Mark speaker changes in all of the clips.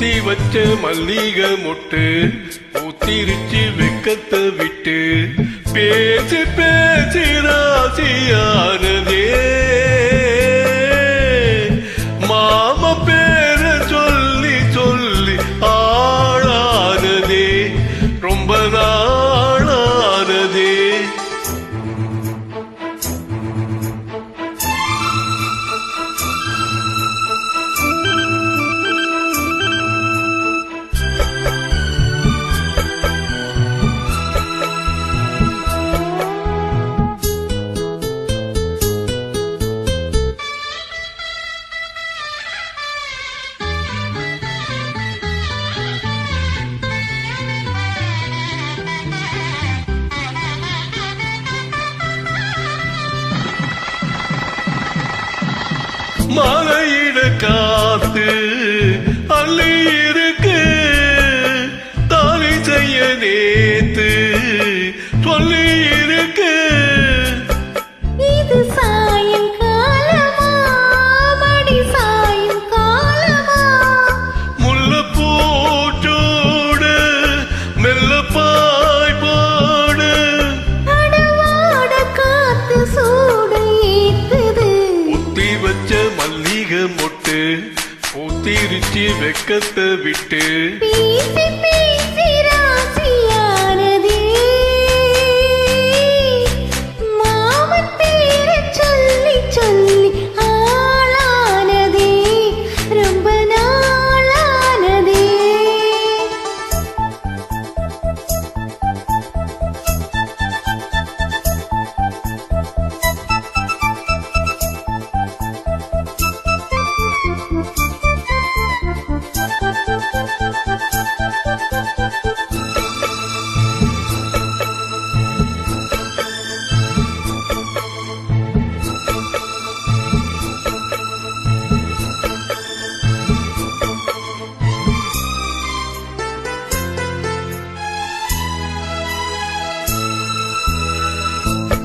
Speaker 1: ஊத்தி வச்ச மல்லிகை மொட்டு ஊத்திருச்சு வெக்கத்தை விட்டு பேசி பேசி ராசியானதே மாம பேர சொல்லி சொல்லி ஆளானதே ரொம்ப நாளானதே. மலையிட காத்து அள்ளி இருக்கு தாலி செய்ய நேத்து சொல்லி இருக்கு.
Speaker 2: இது சாயங்காலமா மடி சாயங்காலமா
Speaker 1: முல்லைப்பூச்சோடு மெல்ல பாய் போடு
Speaker 2: அடவாட காத்து சூடு ஏத்துது
Speaker 1: ஊத்தி வச்ச மல்லிகை மொட்டு ஊத்திருச்சு வெக்கத்தை விட்டு
Speaker 2: பேசி பேசி ராசியானதே மாமன் பேரை சொல்லி சொல்லி ஆளானதே ரொம்ப நாளானதே.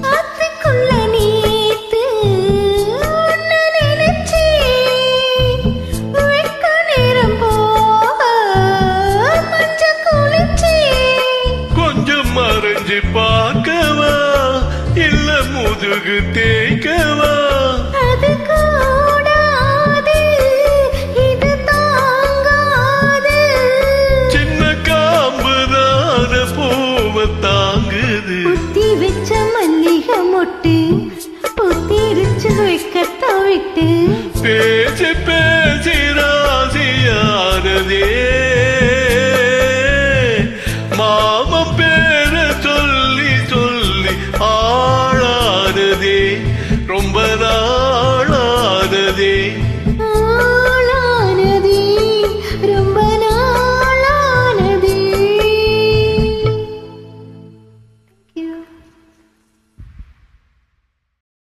Speaker 2: ஆத்துக்குள்ள நீத்து உன்னை நினைச்சேன் வெக்க நேரம் போக மஞ்சள் குளிச்சேன்
Speaker 1: கொஞ்சம் மறைஞ்சு பார்க்கவா இல்ல முதுகு தே